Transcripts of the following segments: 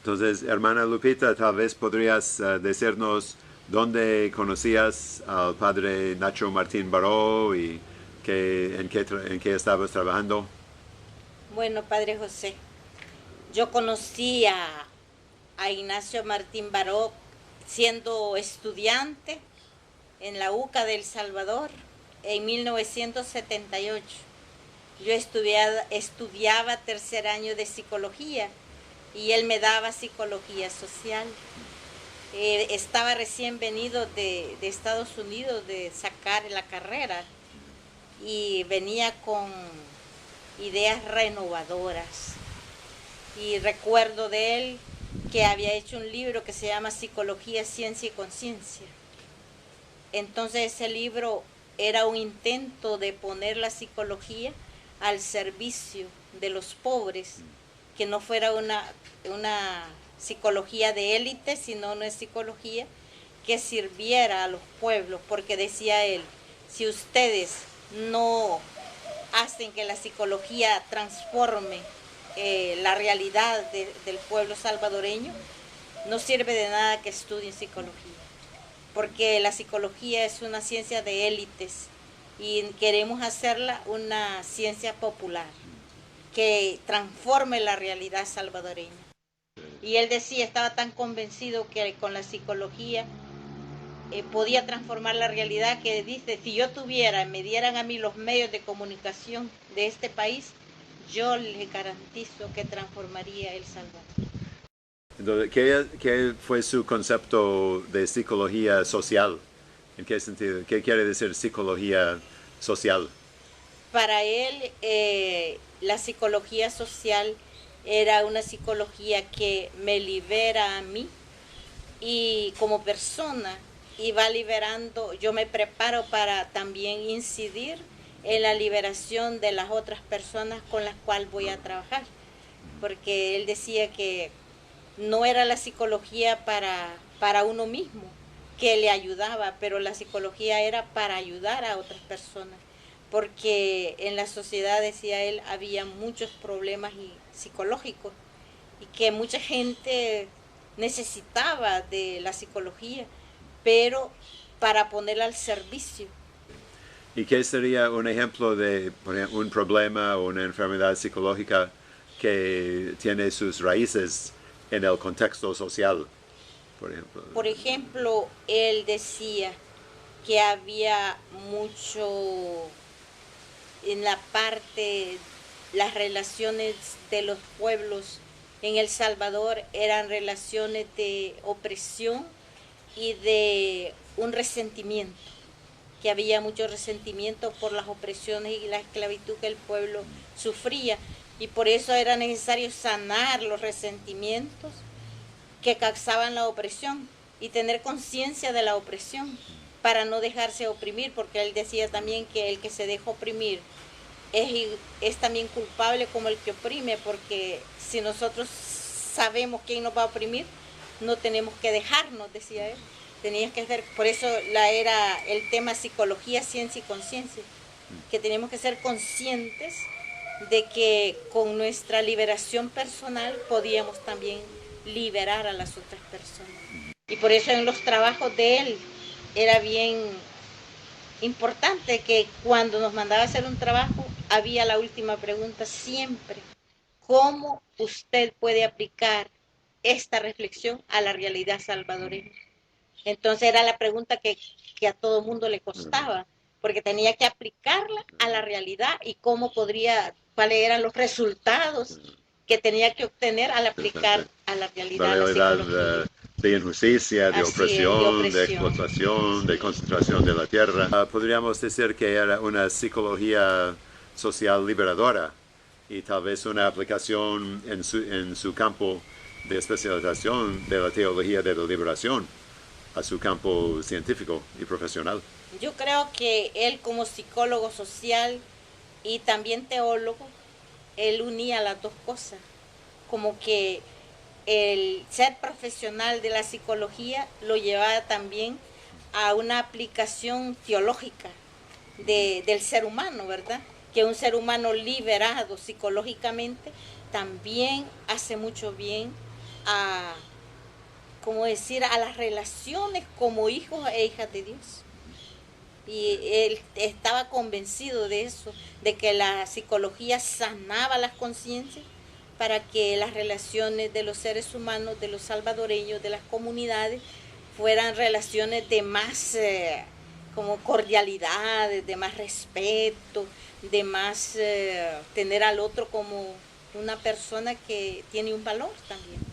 Entonces, hermana Lupita, tal vez podrías decirnos dónde conocías al padre Nacho Martín Baró y en qué estabas trabajando. Bueno, Padre José, yo conocí a Ignacio Martín Baró siendo estudiante en la UCA de El Salvador en 1978. Yo estudiaba tercer año de psicología y él me daba psicología social. Estaba recién venido de Estados Unidos de sacar la carrera y venía con ideas renovadoras. Y recuerdo de él que había hecho un libro que se llama Psicología, Ciencia y Conciencia. Entonces ese libro era un intento de poner la psicología al servicio de los pobres, que no fuera una psicología de élite, sino una psicología que sirviera a los pueblos, porque decía él, si ustedes no hacen que la psicología transforme la realidad del pueblo salvadoreño, no sirve de nada que estudien psicología, porque la psicología es una ciencia de élites y queremos hacerla una ciencia popular que transforme la realidad salvadoreña. Y él decía, estaba tan convencido que con la psicología podía transformar la realidad, que dice, si yo me dieran a mí los medios de comunicación de este país, yo les garantizo que transformaría El Salvador. Entonces, qué fue su concepto de psicología social? ¿En qué sentido? ¿Qué quiere decir psicología social? Para él, la psicología social era una psicología que me libera a mí y como persona, y va liberando, yo me preparo para también incidir en la liberación de las otras personas con las cuales voy a trabajar, porque él decía que no era la psicología para uno mismo, que le ayudaba, pero la psicología era para ayudar a otras personas, porque en la sociedad, decía él, había muchos problemas psicológicos y que mucha gente necesitaba de la psicología, pero para ponerla al servicio. ¿Y qué sería un ejemplo de un problema o una enfermedad psicológica que tiene sus raíces en el contexto social, por ejemplo? Por ejemplo, él decía que había mucho en la parte, las relaciones de los pueblos en El Salvador eran relaciones de opresión y de un resentimiento, que había mucho resentimiento por las opresiones y la esclavitud que el pueblo sufría, y por eso era necesario sanar los resentimientos que causaban la opresión y tener conciencia de la opresión para no dejarse oprimir, porque él decía también que el que se deja oprimir es también culpable como el que oprime, porque si nosotros sabemos quién nos va a oprimir, no tenemos que dejarnos, decía él. Tenías que hacer, por eso era el tema psicología, ciencia y conciencia, que tenemos que ser conscientes de que con nuestra liberación personal podíamos también liberar a las otras personas. Y por eso en los trabajos de él era bien importante que cuando nos mandaba a hacer un trabajo había la última pregunta siempre: ¿cómo usted puede aplicar esta reflexión a la realidad salvadoreña? Entonces era la pregunta que a todo mundo le costaba, porque tenía que aplicarla a la realidad y cuáles eran los resultados que tenía que obtener al aplicar a la realidad La realidad de injusticia, de opresión, de explotación, de concentración de la tierra. Podríamos decir que era una psicología social liberadora y tal vez una aplicación en su campo de especialización de la teología de la liberación a su campo científico y profesional. Yo creo que él, como psicólogo social y también teólogo, él unía las dos cosas, como que el ser profesional de la psicología lo llevaba también a una aplicación teológica del ser humano, ¿verdad? Que un ser humano liberado psicológicamente también hace mucho bien a, como decir, a las relaciones como hijos e hijas de Dios. Y él estaba convencido de eso, de que la psicología sanaba las conciencias para que las relaciones de los seres humanos, de los salvadoreños, de las comunidades, fueran relaciones de más como cordialidad, de más respeto, de más tener al otro como una persona que tiene un valor también.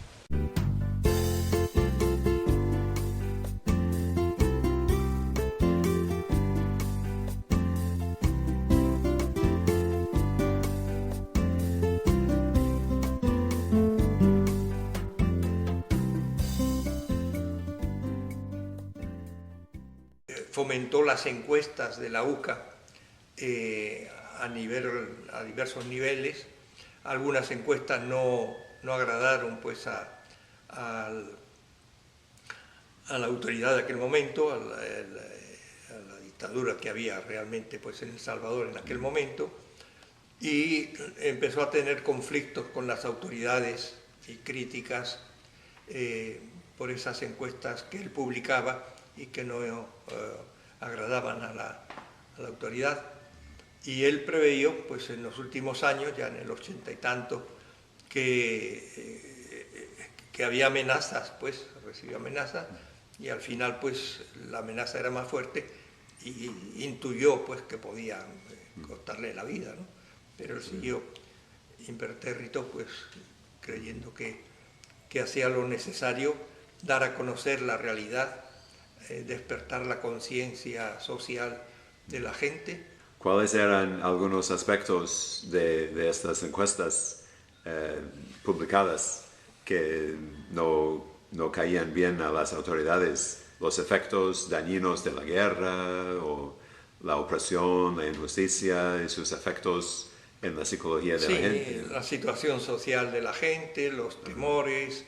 Fomentó las encuestas de la UCA a diversos niveles. Algunas encuestas no agradaron pues a la autoridad de aquel momento, a la dictadura que había realmente pues en El Salvador en aquel momento, y empezó a tener conflictos con las autoridades y críticas por esas encuestas que él publicaba y que no agradaban a la autoridad. Y él preveyó, pues en los últimos años, ya en el 80 y tanto, que había amenazas, pues recibió amenazas, y al final pues la amenaza era más fuerte y intuyó pues que podía costarle la vida, ¿no? Pero él siguió impertérrito, pues creyendo que hacía lo necesario, dar a conocer la realidad, despertar la conciencia social de la gente. ¿Cuáles eran algunos aspectos de estas encuestas publicadas que no caían bien a las autoridades? ¿Los efectos dañinos de la guerra o la opresión, la injusticia y sus efectos en la psicología de la gente? La situación social de la gente, los temores,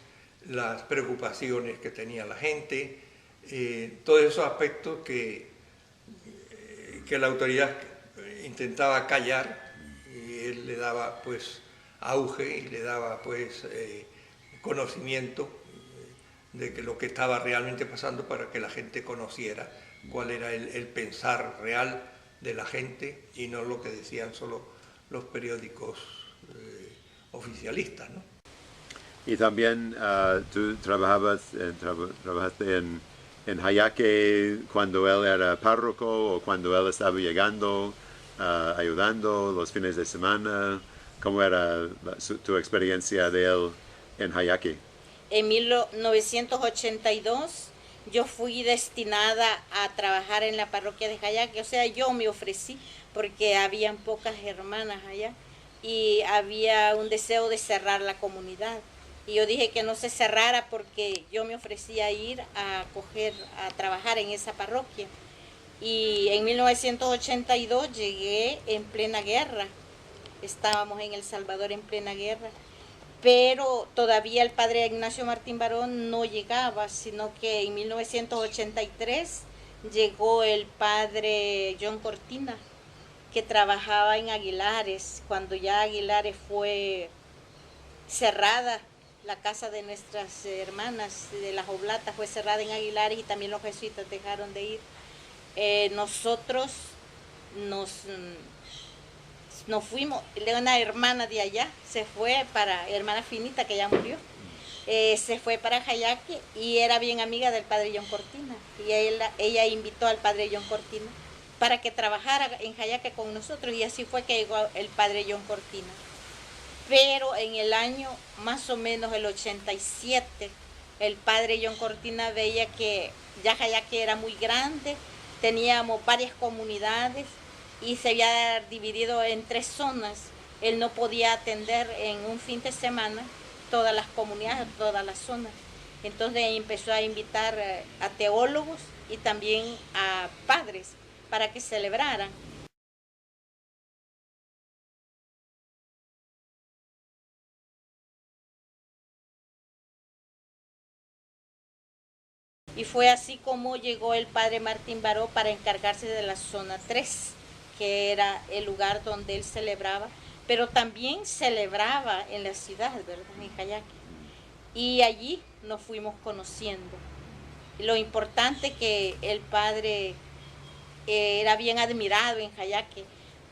las preocupaciones que tenía la gente, todos esos aspectos que la autoridad intentaba callar, y él le daba pues auge y le daba pues conocimiento de que lo que estaba realmente pasando, para que la gente conociera cuál era el pensar real de la gente y no lo que decían solo los periódicos oficialistas, ¿no? Y también tú trabajaste en Jayaque cuando él era párroco o cuando él estaba llegando, ayudando los fines de semana. ¿Cómo era tu experiencia de él en Jayaque? En 1982 yo fui destinada a trabajar en la parroquia de Jayaque, o sea, yo me ofrecí porque habían pocas hermanas allá y había un deseo de cerrar la comunidad. Y yo dije que no se cerrara porque yo me ofrecía a ir a trabajar en esa parroquia. Y en 1982 llegué en plena guerra. Estábamos en El Salvador en plena guerra. Pero todavía el padre Ignacio Martín Barón no llegaba, sino que en 1983 llegó el padre John Cortina, que trabajaba en Aguilares, cuando ya Aguilares fue cerrada. La casa de nuestras hermanas de las Oblatas fue cerrada en Aguilares y también los jesuitas dejaron de ir. Nosotros nos fuimos, una hermana de allá se fue hermana Finita, que ya murió, se fue para Jayaque y era bien amiga del padre John Cortina. Y ella invitó al padre John Cortina para que trabajara en Jayaque con nosotros, y así fue que llegó el padre John Cortina. Pero en el año más o menos el 87, el padre John Cortina veía que ya Jayaque era muy grande, teníamos varias comunidades y se había dividido en 3 zonas. Él no podía atender en un fin de semana todas las comunidades, todas las zonas. Entonces empezó a invitar a teólogos y también a padres para que celebraran. Y fue así como llegó el padre Martín Baró para encargarse de la zona 3, que era el lugar donde él celebraba, pero también celebraba en la ciudad, ¿verdad? En Jayaque. y allí nos fuimos conociendo. Lo importante que el padre era bien admirado en Jayaque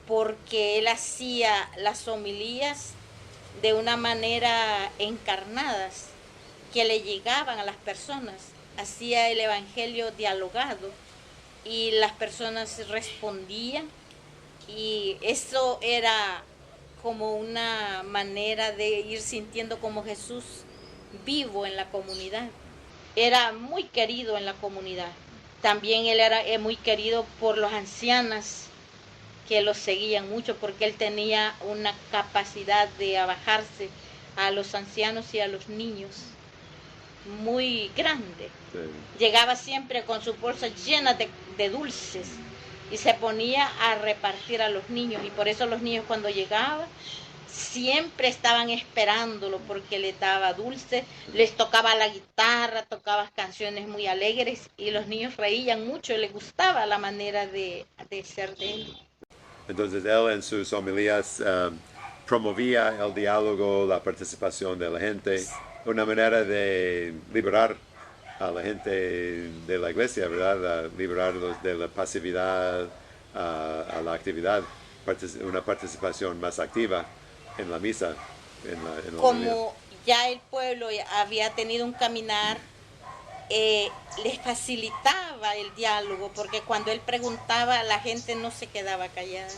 porque él hacía las homilías de una manera encarnadas que le llegaban a las personas. Hacía el evangelio dialogado y las personas respondían, y eso era como una manera de ir sintiendo como Jesús vivo en la comunidad. Era muy querido en la comunidad. También él era muy querido por los ancianos que lo seguían mucho, porque él tenía una capacidad de abajarse a los ancianos y a los niños muy grande. Sí. Llegaba siempre con su bolsa llena de dulces y se ponía a repartir a los niños, y por eso los niños cuando llegaban siempre estaban esperándolo porque le daba dulce, les tocaba la guitarra, tocaba canciones muy alegres y los niños reían mucho, les gustaba la manera de ser de él. Entonces él en sus homilías promovía el diálogo, la participación de la gente, una manera de liberar a la gente de la iglesia, ¿verdad? Liberarlos de la pasividad a la actividad, una participación más activa en la misa. En como homilía. Ya el pueblo había tenido un caminar, les facilitaba el diálogo, porque cuando él preguntaba, la gente no se quedaba callada,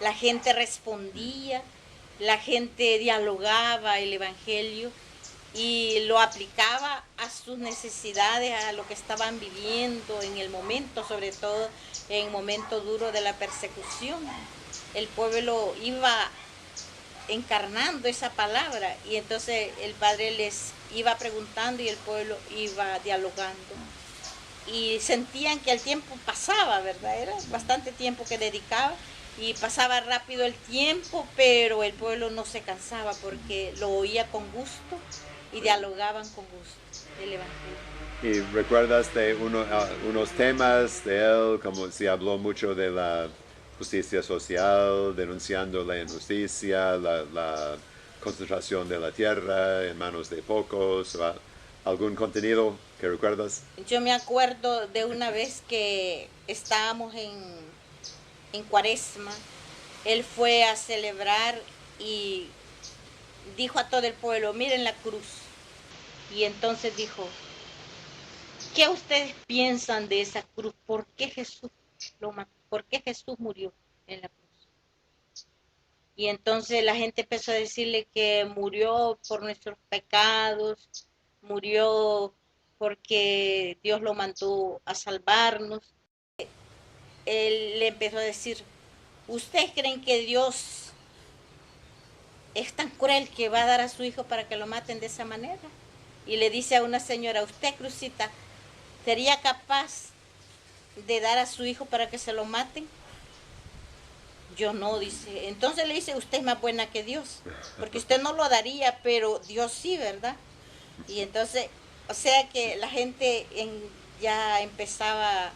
la gente respondía, la gente dialogaba el evangelio y lo aplicaba a sus necesidades, a lo que estaban viviendo en el momento, sobre todo en el momento duro de la persecución. El pueblo iba encarnando esa palabra, y entonces el padre les iba preguntando y el pueblo iba dialogando, y sentían que el tiempo pasaba, ¿verdad? Era bastante tiempo que dedicaba y pasaba rápido el tiempo, pero el pueblo no se cansaba porque lo oía con gusto y dialogaban con gusto el evangelio. ¿Y recuerdas de unos temas de él, como si habló mucho de la justicia social, denunciando la injusticia, la concentración de la tierra en manos de pocos? ¿Algún contenido que recuerdas? Yo me acuerdo de una vez que estábamos en Cuaresma, él fue a celebrar y dijo a todo el pueblo: miren la cruz. Y entonces dijo: ¿qué ustedes piensan de esa cruz? ¿Por qué Jesús lo mató? ¿Por qué Jesús murió en la cruz? Y entonces la gente empezó a decirle que murió por nuestros pecados, murió porque Dios lo mandó a salvarnos. Él le empezó a decir: ¿ustedes creen que Dios es tan cruel que va a dar a su hijo para que lo maten de esa manera? Y le dice a una señora: ¿usted, Crucita, sería capaz de dar a su hijo para que se lo maten? Yo no, dice. Entonces le dice: usted es más buena que Dios, porque usted no lo daría, pero Dios sí, ¿verdad? Y entonces, o sea que la gente ya empezaba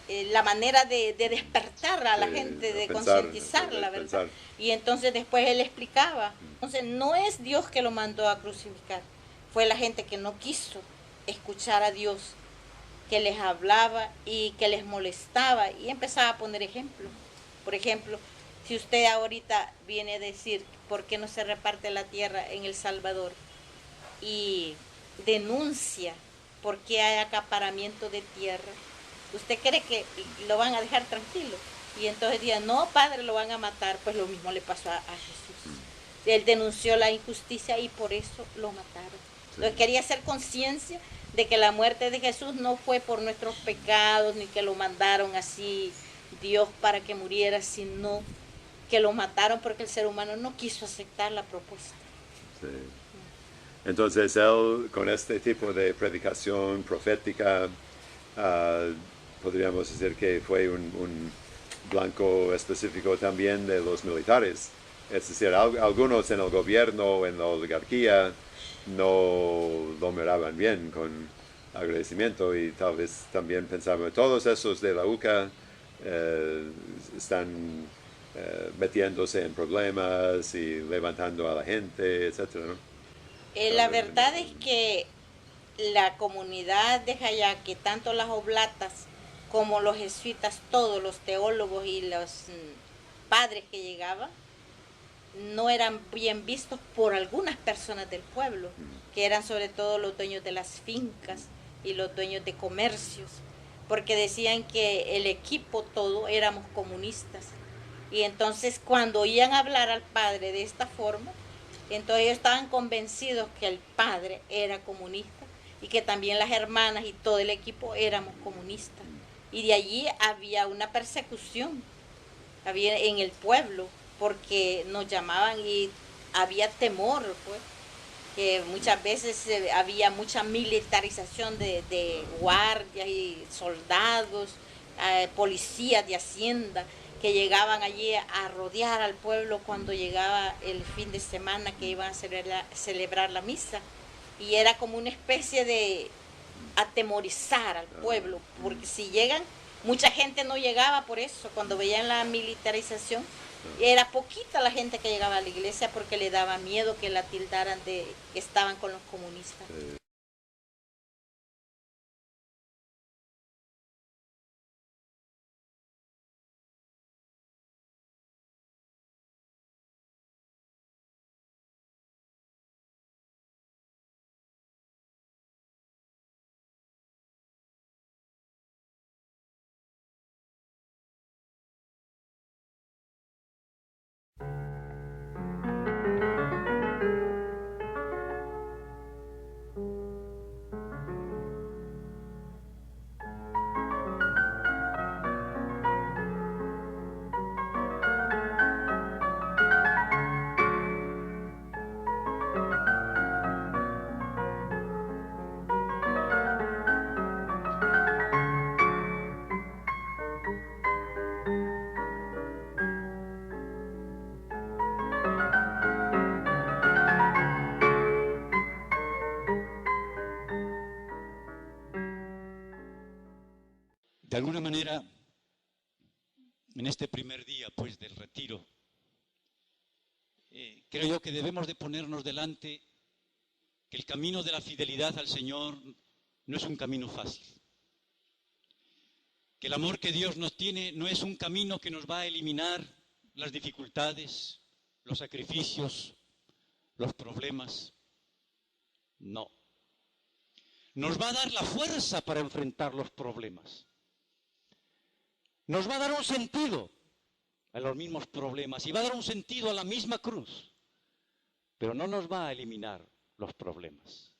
la manera de despertar a la gente, de concientizarla, ¿verdad? Y entonces después él explicaba. Entonces no es Dios que lo mandó a crucificar, fue la gente que no quiso escuchar a Dios, que les hablaba y que les molestaba, y empezaba a poner ejemplos. Por ejemplo, si usted ahorita viene a decir por qué no se reparte la tierra en El Salvador y denuncia por qué hay acaparamiento de tierra, ¿usted cree que lo van a dejar tranquilo? Y entonces digan: no, padre, lo van a matar. Pues lo mismo le pasó a Jesús. Él denunció la injusticia y por eso lo mataron. Entonces quería hacer conciencia de que la muerte de Jesús no fue por nuestros pecados, ni que lo mandaron así Dios para que muriera, sino que lo mataron porque el ser humano no quiso aceptar la propuesta. Sí. Entonces él, con este tipo de predicación profética, podríamos decir que fue un blanco específico también de los militares. Es decir, algunos en el gobierno, en la oligarquía, no lo miraban bien con agradecimiento, y tal vez también pensaban: todos esos de la UCA están metiéndose en problemas y levantando a la gente, etcétera, ¿no? La verdad es que la comunidad de Jayaque, tanto las oblatas como los jesuitas, todos los teólogos y los padres que llegaban, no eran bien vistos por algunas personas del pueblo, que eran sobre todo los dueños de las fincas y los dueños de comercios, porque decían que el equipo todo éramos comunistas. Y entonces cuando oían hablar al padre de esta forma, entonces ellos estaban convencidos que el padre era comunista y que también las hermanas y todo el equipo éramos comunistas. Y de allí había una persecución había en el pueblo, porque nos llamaban y había temor, pues, que muchas veces había mucha militarización de guardias y soldados, policías de hacienda, que llegaban allí a rodear al pueblo cuando llegaba el fin de semana que iban a celebrar la misa. Y era como una especie de atemorizar al pueblo, porque si llegan, mucha gente no llegaba por eso, cuando veían la militarización, era poquita la gente que llegaba a la iglesia porque le daba miedo que la tildaran de que estaban con los comunistas. De alguna manera, en este primer día pues del retiro, creo yo que debemos de ponernos delante que el camino de la fidelidad al Señor no es un camino fácil. Que el amor que Dios nos tiene no es un camino que nos va a eliminar las dificultades, los sacrificios, los problemas. No. Nos va a dar la fuerza para enfrentar los problemas. Nos va a dar un sentido a los mismos problemas y va a dar un sentido a la misma cruz, pero no nos va a eliminar los problemas.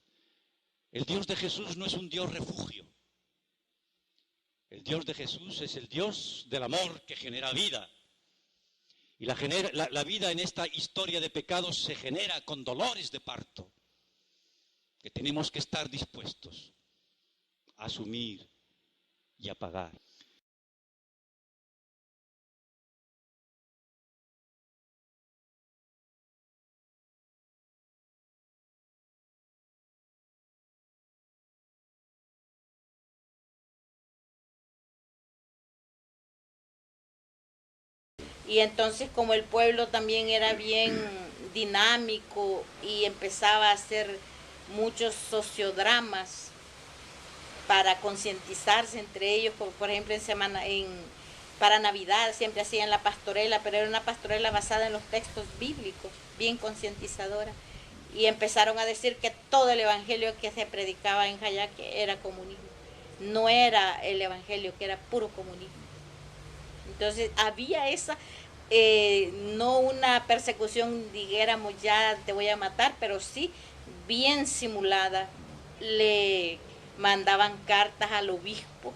El Dios de Jesús no es un Dios refugio. El Dios de Jesús es el Dios del amor que genera vida. Y la vida en esta historia de pecados se genera con dolores de parto, que tenemos que estar dispuestos a asumir y a pagar. Y entonces como el pueblo también era bien dinámico y empezaba a hacer muchos sociodramas para concientizarse entre ellos, por ejemplo para Navidad siempre hacían la pastorela, pero era una pastorela basada en los textos bíblicos, bien concientizadora, y empezaron a decir que todo el evangelio que se predicaba en Jayaque era comunismo, no era el evangelio, que era puro comunismo. Entonces había esa, no una persecución, dijéramos ya te voy a matar, pero sí bien simulada. Le mandaban cartas al obispo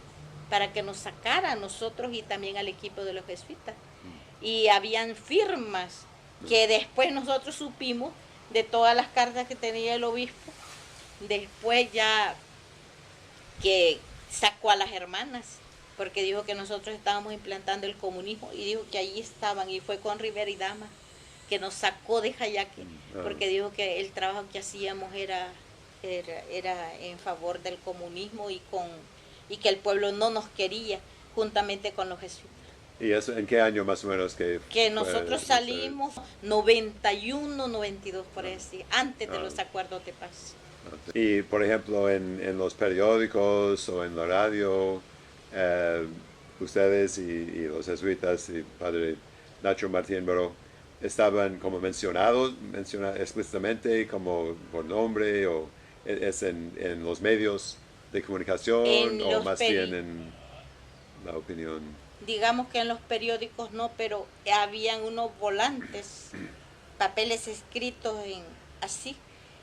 para que nos sacara a nosotros y también al equipo de los jesuitas. Y habían firmas que después nosotros supimos de todas las cartas que tenía el obispo, después ya que sacó a las hermanas, porque dijo que nosotros estábamos implantando el comunismo y dijo que allí estaban, y fue con Rivera y Dama que nos sacó de Jayaque, porque dijo que el trabajo que hacíamos era en favor del comunismo y que el pueblo no nos quería, juntamente con los jesuitas. ¿Y eso en qué año más o menos que nosotros salimos 91, 92 por así, antes de los acuerdos de paz. Y por ejemplo en los periódicos o en la radio, ustedes y los jesuitas y padre Nacho Martín Baró estaban como mencionados explícitamente como por nombre, o es en los medios de comunicación o más bien en la opinión. Digamos que en los periódicos no, pero habían unos volantes, papeles escritos así.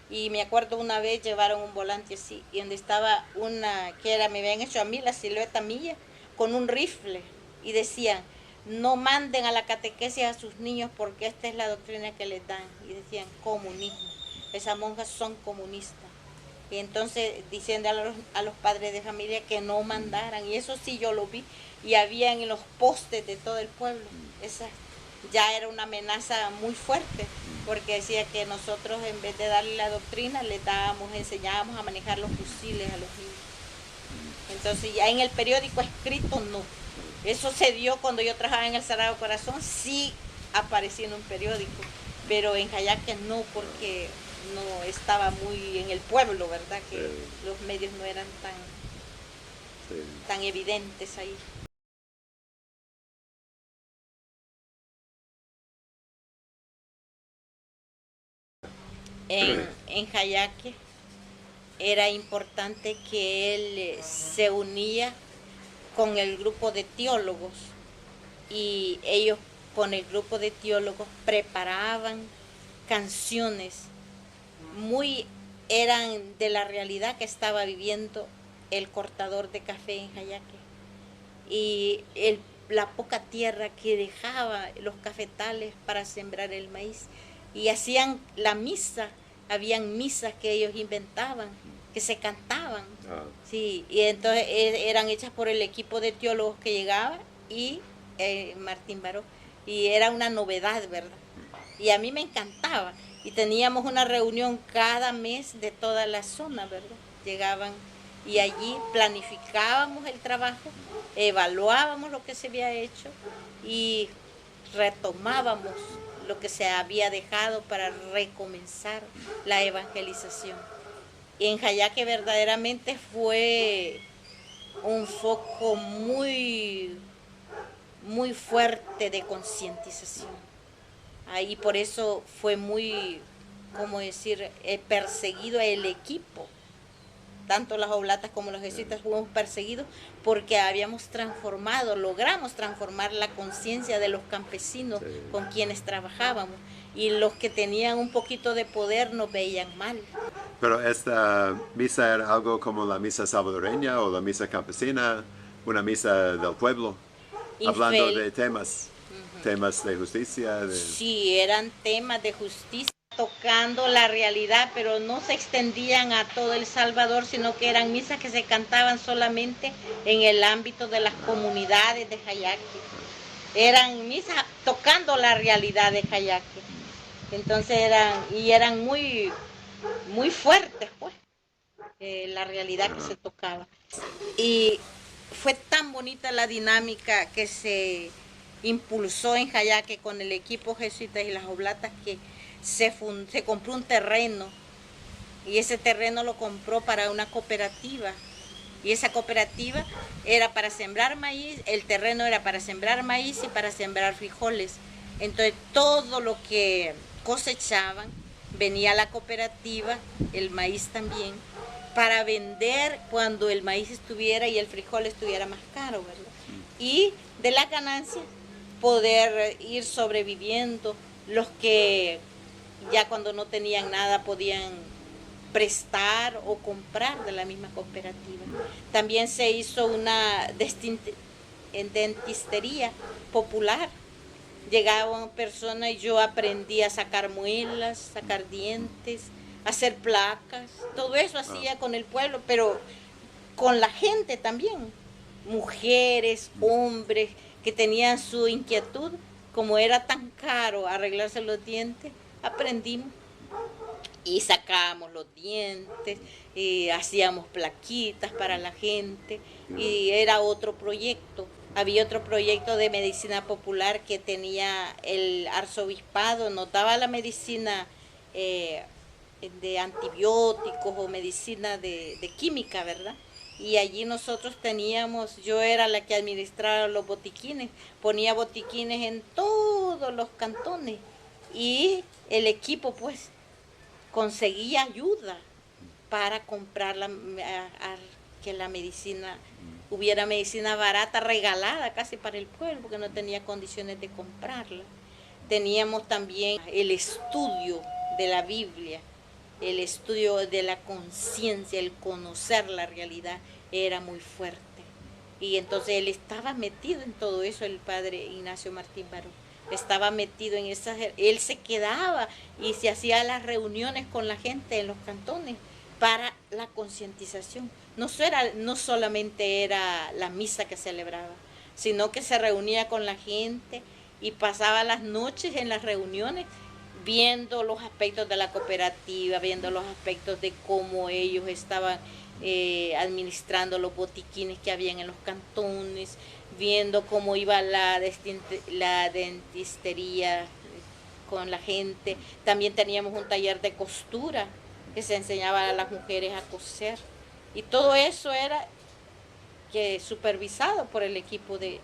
Y me acuerdo una vez llevaron un volante así, y donde estaba me habían hecho a mí la silueta mía, con un rifle, y decían, no manden a la catequesis a sus niños porque esta es la doctrina que les dan. Y decían, comunismo, esas monjas son comunistas. Y entonces diciendo a los padres de familia que no mandaran, y eso sí yo lo vi, y habían en los postes de todo el pueblo. Esa ya era una amenaza muy fuerte, porque decía que nosotros en vez de darle la doctrina, enseñábamos a manejar los fusiles a los niños. Entonces ya en el periódico escrito no. Eso se dio cuando yo trabajaba en el Sagrado Corazón, sí aparecía en un periódico, pero en Jayaque no, porque no estaba muy en el pueblo, ¿verdad? Que los medios no eran tan evidentes ahí. En Jayaque era importante que él se unía con el grupo de teólogos, y ellos con el grupo de teólogos preparaban canciones eran de la realidad que estaba viviendo el cortador de café en Jayaque, y la poca tierra que dejaba los cafetales para sembrar el maíz, y hacían la misa. Habían misas que ellos inventaban, que se cantaban, sí, y entonces eran hechas por el equipo de teólogos que llegaba, y Martín Baró, y era una novedad, ¿verdad? Y a mí me encantaba, y teníamos una reunión cada mes de toda la zona, ¿verdad? Llegaban, y allí planificábamos el trabajo, evaluábamos lo que se había hecho, y retomábamos lo que se había dejado para recomenzar la evangelización. Y en Jayaque verdaderamente fue un foco muy fuerte de concientización. Ahí por eso fue muy, perseguido el equipo. Tanto las oblatas como los jesuitas fuimos perseguidos porque logramos transformar la conciencia de los campesinos con quienes trabajábamos, y los que tenían un poquito de poder nos veían mal. Pero esta misa era algo como la misa salvadoreña o la misa campesina, una misa del pueblo, hablando de temas de justicia. Sí, eran temas de justicia, tocando la realidad, pero no se extendían a todo El Salvador, sino que eran misas que se cantaban solamente en el ámbito de las comunidades de Jayaque. Eran misas tocando la realidad de Jayaque. Entonces eran muy fuertes, pues, la realidad que se tocaba. Y fue tan bonita la dinámica que se impulsó en Jayaque con el equipo jesuita y las oblatas, que se compró un terreno, y ese terreno lo compró para una cooperativa, y esa cooperativa era para sembrar maíz, el terreno era para sembrar maíz y para sembrar frijoles. Entonces todo lo que cosechaban venía a la cooperativa, el maíz también, para vender cuando el maíz estuviera y el frijol estuviera más caro, ¿verdad? Y de las ganancias poder ir sobreviviendo. Los que ya cuando no tenían nada podían prestar o comprar de la misma cooperativa. También se hizo una dentistería popular. Llegaban personas y yo aprendí a sacar muelas, sacar dientes, hacer placas. Todo eso hacía con el pueblo, pero con la gente también. Mujeres, hombres que tenían su inquietud. Como era tan caro arreglarse los dientes, aprendimos y sacábamos los dientes, y hacíamos plaquitas para la gente, y era otro proyecto Había otro proyecto de medicina popular que tenía el arzobispado, nos daba la medicina de antibióticos o medicina de química, ¿verdad? Y allí nosotros teníamos, yo era la que administraba los botiquines, ponía botiquines en todos los cantones y el equipo pues conseguía ayuda para comprar que la medicina, hubiera medicina barata regalada casi para el pueblo porque no tenía condiciones de comprarla. Teníamos también el estudio de la Biblia, el estudio de la conciencia, el conocer la realidad era muy fuerte. Y entonces él estaba metido en todo eso, el padre Ignacio Martín Baró. Estaba metido en esas, él se quedaba y se hacía las reuniones con la gente en los cantones para la concientización. No solamente era la misa que celebraba, sino que se reunía con la gente y pasaba las noches en las reuniones viendo los aspectos de la cooperativa, viendo los aspectos de cómo ellos estaban administrando los botiquines que habían en los cantones, viendo cómo iba la dentistería con la gente. También teníamos un taller de costura que se enseñaba a las mujeres a coser. Y todo eso era supervisado por el equipo de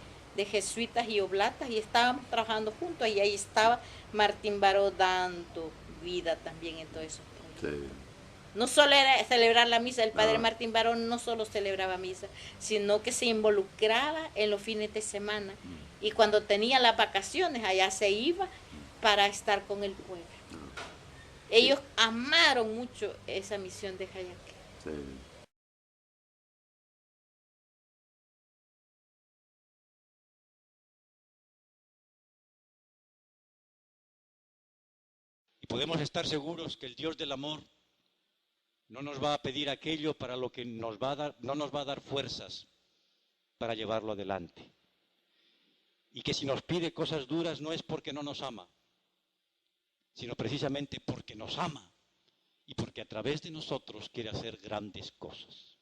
jesuitas y oblatas, y estábamos trabajando juntos, y ahí estaba Martín Baró dando vida también en todo eso. Sí. No solo era celebrar la misa, el padre Martín Baró no solo celebraba misa, sino que se involucraba en los fines de semana, y cuando tenía las vacaciones allá se iba para estar con el pueblo. Ellos amaron mucho esa misión de Jayaque. Sí. Podemos estar seguros que el Dios del amor no nos va a pedir aquello para lo que no nos va a dar fuerzas para llevarlo adelante. Y que si nos pide cosas duras no es porque no nos ama, sino precisamente porque nos ama y porque a través de nosotros quiere hacer grandes cosas.